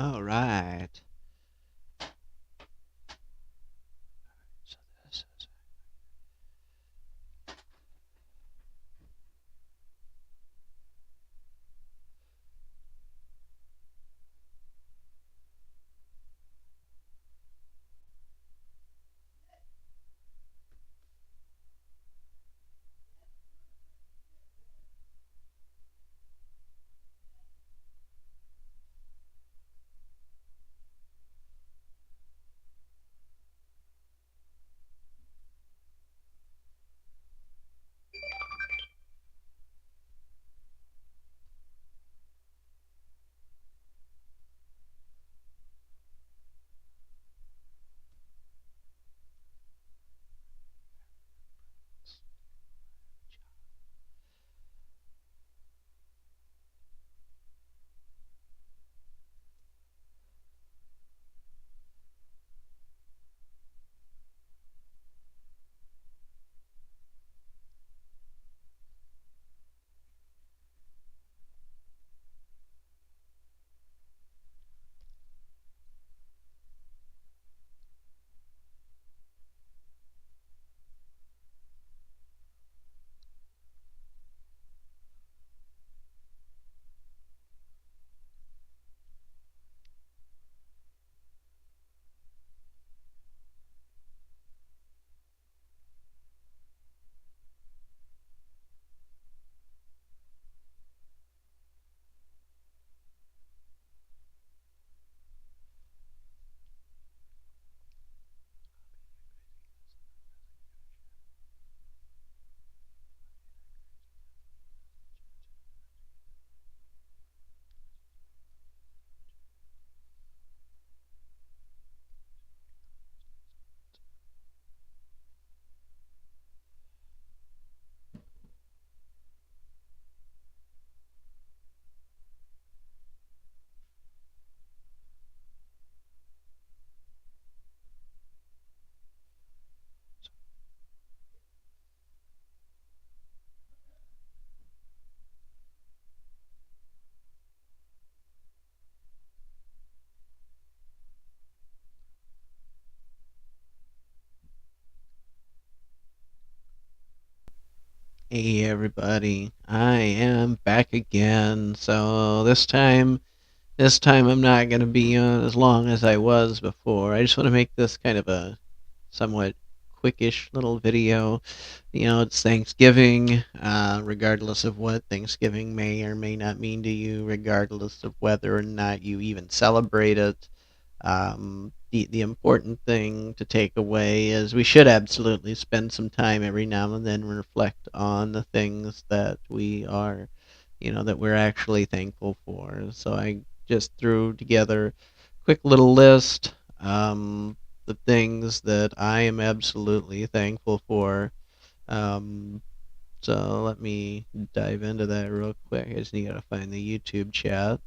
All right. So this is Hey everybody, I am back again. So this time I'm not gonna be on as long as I was before. I just want to make this kind of a somewhat quickish little video. It's Thanksgiving, regardless of what Thanksgiving may or may not mean to you, regardless of whether or not you even celebrate it. The important thing to take away is we should absolutely spend some time every now and then and reflect on the things that that we're actually thankful for. So I just threw together a quick little list, the things that I am absolutely thankful for. Um, so let me dive into that real quick. I just need to find the YouTube chat.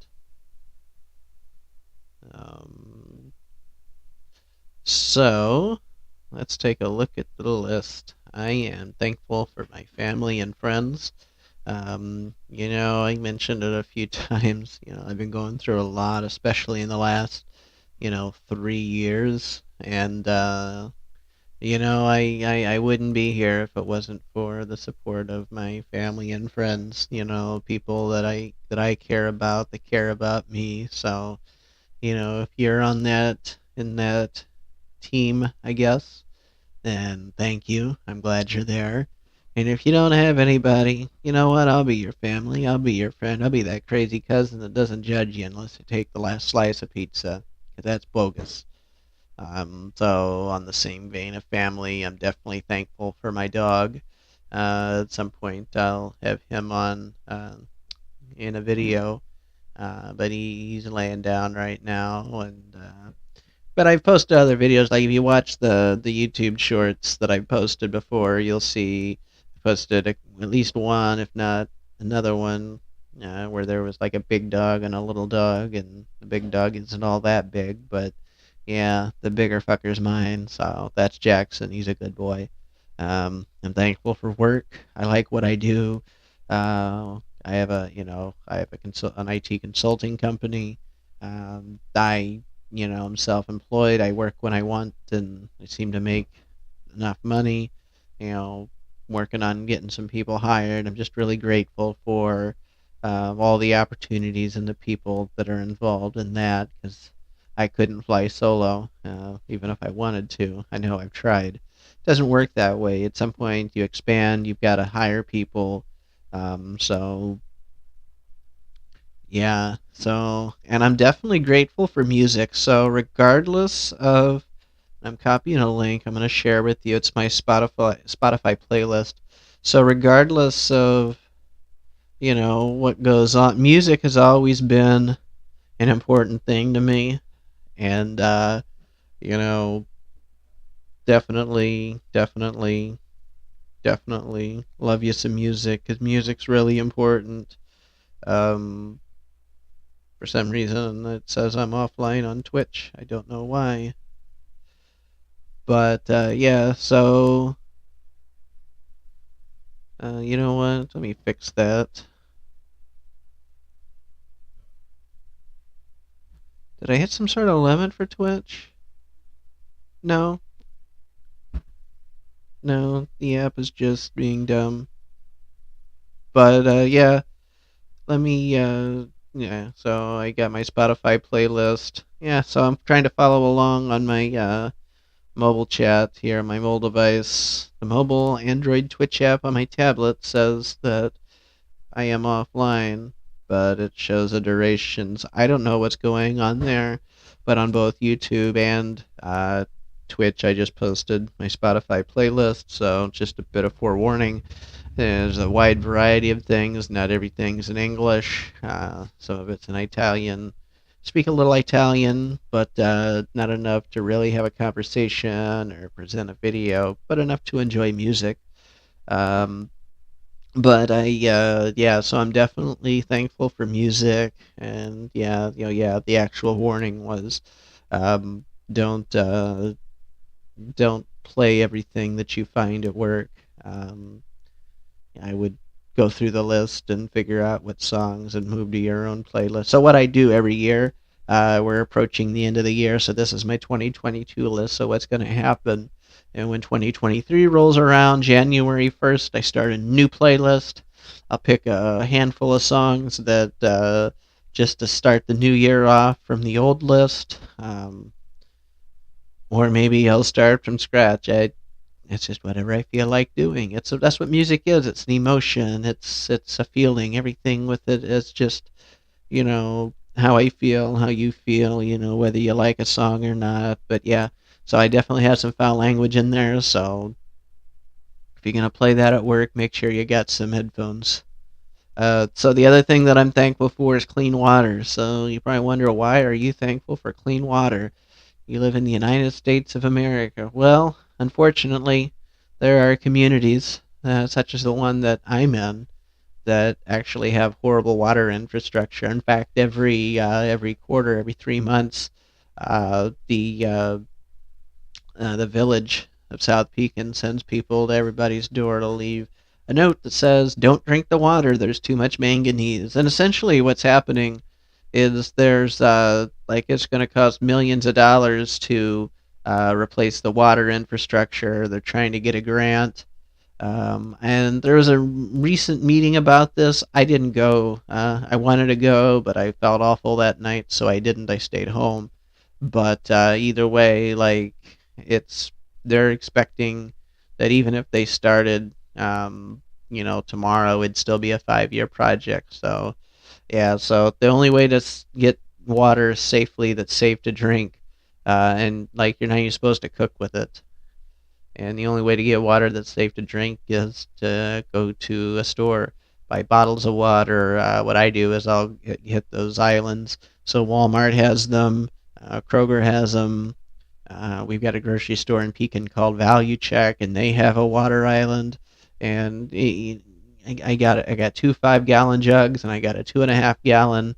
Um, so let's take a look at the list. I am thankful for my family and friends. I mentioned it a few times. I've been going through a lot, especially in the last, 3 years. And, I wouldn't be here if it wasn't for the support of my family and friends, people that I care about, that care about me. So, if you're in that team, I guess, then thank you. I'm glad you're there. And if you don't have anybody, you know what? I'll be your family. I'll be your friend. I'll be that crazy cousin that doesn't judge you unless you take the last slice of pizza, 'cause that's bogus. So on the same vein of family, I'm definitely thankful for my dog. At some point, I'll have him on in a video, but he's laying down right now, and but I've posted other videos. Like if you watch the YouTube shorts that I've posted before, you'll see I posted at least one, if not another one, where there was like a big dog and a little dog, and the big dog isn't all that big, but yeah, the bigger fucker's mine. So that's Jackson. He's a good boy. I'm thankful for work. I like what I do. I have an IT consulting company. I'm self-employed. I work when I want, and I seem to make enough money. You know, working on getting some people hired. I'm just really grateful for all the opportunities and the people that are involved in that because I couldn't fly solo, even if I wanted to. I know I've tried. It doesn't work that way. At some point, you expand. You've got to hire people. So yeah. So, and I'm definitely grateful for music. So, regardless of, I'm copying a link. I'm going to share with you. It's my Spotify playlist. So, regardless of what goes on, music has always been an important thing to me, and you know, definitely love you some music because music's really important. Um, for some reason, it says I'm offline on Twitch. I don't know why. But yeah, so you know what? Let me fix that. Did I hit some sort of limit for Twitch? No, no, the app is just being dumb. But yeah, let me. Yeah, so I got my Spotify playlist. Yeah, so I'm trying to follow along on my mobile chat here on my mobile device. The mobile Android Twitch app on my tablet says that I am offline, but it shows the durations. I don't know what's going on there, but on both YouTube and Twitch, I just posted my Spotify playlist, so just a bit of forewarning. There's a wide variety of things. Not everything's in English. Some of it's in Italian. Speak a little Italian, but not enough to really have a conversation or present a video, but enough to enjoy music. Um, but yeah, so I'm definitely thankful for music, and yeah, yeah, the actual warning was, um, don't don't play everything that you find at work. Um, I would go through the list and figure out what songs and move to your own playlist. So what I do every year, we're approaching the end of the year, so this is my 2022 list. So what's going to happen? And when 2023 rolls around, January 1st, I start a new playlist. I'll pick a handful of songs that just to start the new year off from the old list. Or maybe I'll start from scratch. It's just whatever I feel like doing. That's what music is. It's an emotion. It's a feeling. Everything with it is just how I feel, how you feel. Whether you like a song or not. But yeah, so I definitely have some foul language in there. So if you're gonna play that at work, make sure you got some headphones. So the other thing that I'm thankful for is clean water. So you probably wonder, why are you thankful for clean water? You live in the United States of America. Well, unfortunately, there are communities, such as the one that I'm in, that actually have horrible water infrastructure. In fact, every quarter, every 3 months, the village of South Pekin sends people to everybody's door to leave a note that says, "Don't drink the water. There's too much manganese." And essentially, what's happening is there's like it's going to cost millions of dollars to replace the water infrastructure. They're trying to get a grant. And there was a recent meeting about this. I didn't go. I wanted to go, but I felt awful that night, so I didn't. I stayed home. But either way, like it's they're expecting that even if they started, tomorrow, it'd still be a 5-year project. So yeah, so the only way to get water safely that's safe to drink, and like you're not even supposed to cook with it. And the only way to get water that's safe to drink is to go to a store, buy bottles of water. What I do is I'll hit those islands. So Walmart has them, Kroger has them. We've got a grocery store in Pekin called Value Check, and they have a water island. And I got two 5-gallon jugs, and I got a 2.5-gallon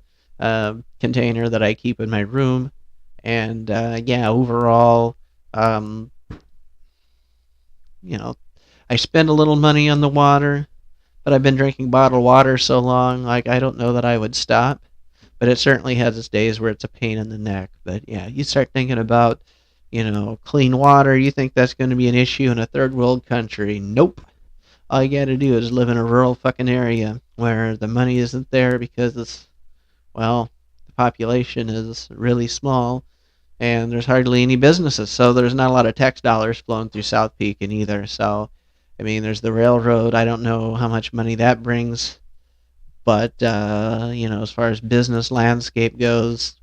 container that I keep in my room. And yeah, overall, um, you know, I spend a little money on the water, but I've been drinking bottled water so long, like I don't know that I would stop. but it certainly has its days where it's a pain in the neck. But yeah, you start thinking about, clean water. You think that's going to be an issue in a third world country? Nope. All you got to do is live in a rural fucking area where the money isn't there because well, the population is really small and there's hardly any businesses. So there's not a lot of tax dollars flowing through South Pekin either. So, I mean, there's the railroad. I don't know how much money that brings, but as far as business landscape goes,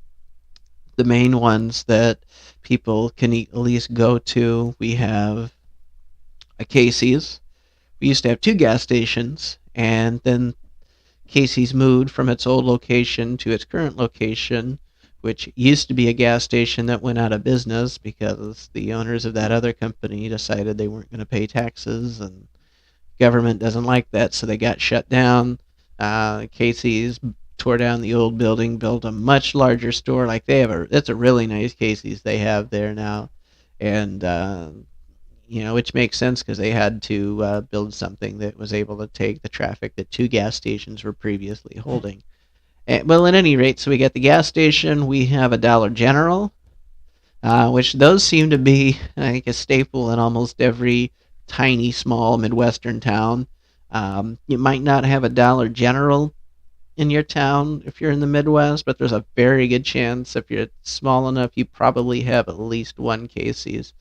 the main ones that people can at least go to, we have a Casey's. We used to have two gas stations, and then Casey's moved from its old location to its current location, which used to be a gas station that went out of business because the owners of that other company decided they weren't going to pay taxes, and government doesn't like that, so they got shut down. Casey's tore down the old building, built a much larger store. Like it's a really nice Casey's they have there now, and which makes sense because they had to build something that was able to take the traffic that two gas stations were previously holding. Well, at any rate, so we got the gas station, we have a Dollar General, which those seem to be like a staple in almost every tiny, small Midwestern town. You might not have a Dollar General in your town if you're in the Midwest, but there's a very good chance if you're small enough, you probably have at least one Casey's.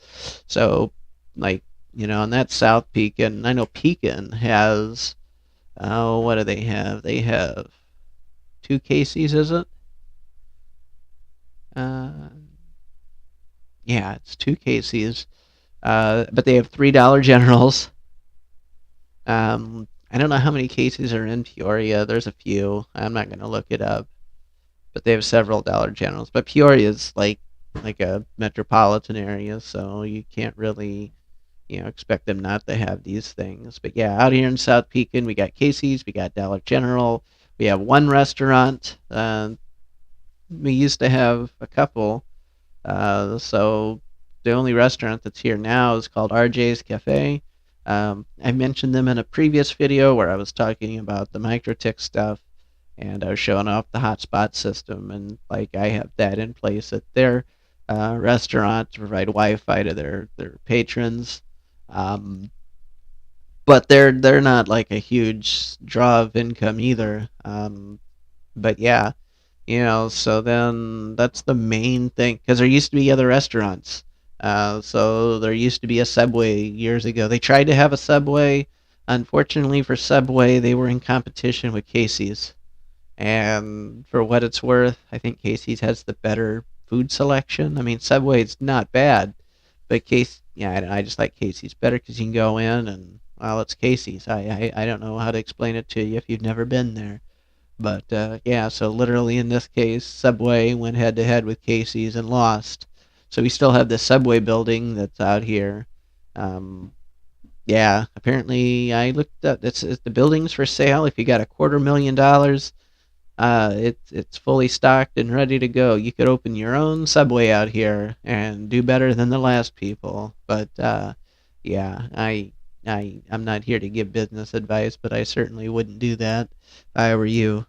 So, like, and that's South Pekin. I know Pekin has, oh, what do they have? They have two Casey's, is it? Uh, yeah, it's two Casey's. But they have $3 Generals. I don't know how many Casey's are in Peoria. There's a few. I'm not going to look it up. But they have several Dollar Generals. But Peoria is like a metropolitan area, so you can't really expect them not to have these things. But yeah, out here in South Pekin, we got Casey's, we got Dollar General, we have one restaurant. We used to have a couple. So the only restaurant that's here now is called RJ's Cafe. I mentioned them in a previous video where I was talking about the microtik stuff, and I was showing off the hotspot system, and like I have that in place at their restaurant to provide Wi-Fi to their patrons. Um, but they're not like a huge draw of income either. But yeah, so then that's the main thing because there used to be other restaurants. So there used to be a Subway years ago. They tried to have a Subway. Unfortunately for Subway, they were in competition with Casey's. And for what it's worth, I think Casey's has the better food selection. I mean, Subway's not bad, but yeah, I just like Casey's better because you can go in and, well, it's Casey's. I don't know how to explain it to you if you've never been there. But yeah, so literally in this case, Subway went head to head with Casey's and lost. So we still have the Subway building that's out here. Um, yeah, apparently I looked up. It's the building's for sale. If you got $250,000, it's fully stocked and ready to go. You could open your own Subway out here and do better than the last people. But yeah, I'm not here to give business advice, but I certainly wouldn't do that if I were you.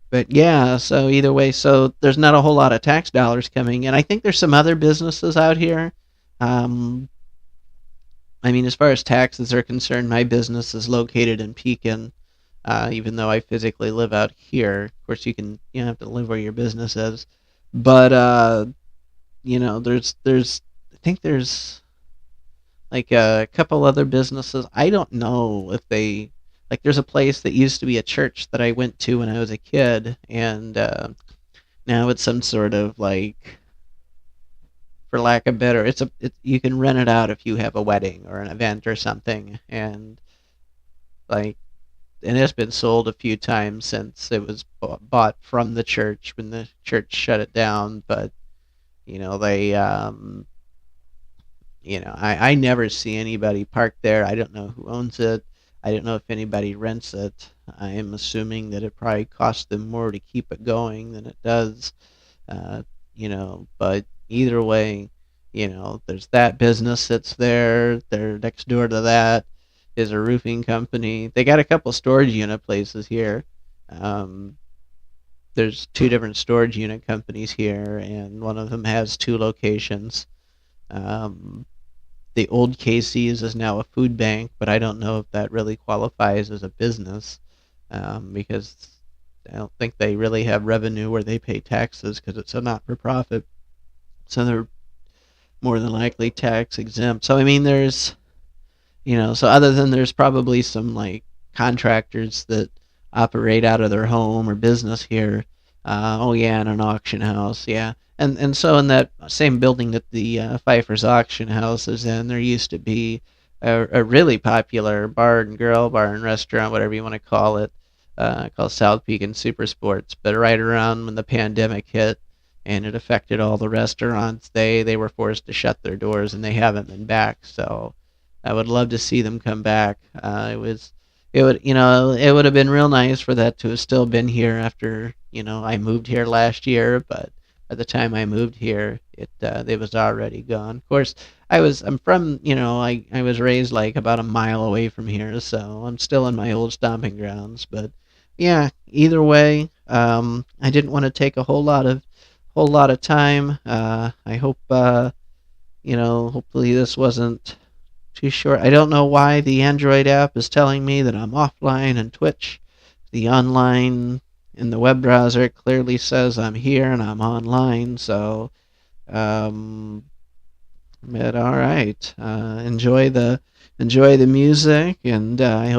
But yeah, so either way, so there's not a whole lot of tax dollars coming in. I think there's some other businesses out here. Um, I mean, as far as taxes are concerned, my business is located in Pekin, even though I physically live out here. Of course, you have to live where your business is, but there's I think there's like a couple other businesses. I don't know if they like. There's a place that used to be a church that I went to when I was a kid, and now it's some sort of like, for lack of better, you can rent it out if you have a wedding or an event or something, and like and it's been sold a few times since it was bought from the church when the church shut it down. But they I never see anybody parked there. I don't know who owns it. I don't know if anybody rents it. I am assuming that it probably costs them more to keep it going than it does. Uh, but either way, there's that business that's there. They're next door to that is a roofing company. They got a couple storage unit places here. Um, there's two different storage unit companies here, and one of them has two locations. Um, the old Casey's is now a food bank, but I don't know if that really qualifies as a business because I don't think they really have revenue where they pay taxes because it's a not for profit. So they're more than likely tax exempt. So I mean, so other than there's probably some like contractors that operate out of their home or business here. Oh yeah, and an auction house, yeah. And so in that same building that the Pfeiffer's auction house is in, there used to be a really popular bar and restaurant, whatever you want to call it, called South Peak and Super Sports. But right around when the pandemic hit, and it affected all the restaurants, they were forced to shut their doors, and they haven't been back. So I would love to see them come back. It would have been real nice for that to have still been here after I moved here last year, but at the time I moved here, it was already gone. Of course, I'm from I was raised like about a mile away from here, so I'm still in my old stomping grounds. But yeah, either way, I didn't want to take a whole lot of time. I hope hopefully this wasn't too short. I don't know why the Android app is telling me that I'm offline and Twitch. The online in the web browser clearly says I'm here and I'm online. So, um, but all right. Enjoy the music, and I hope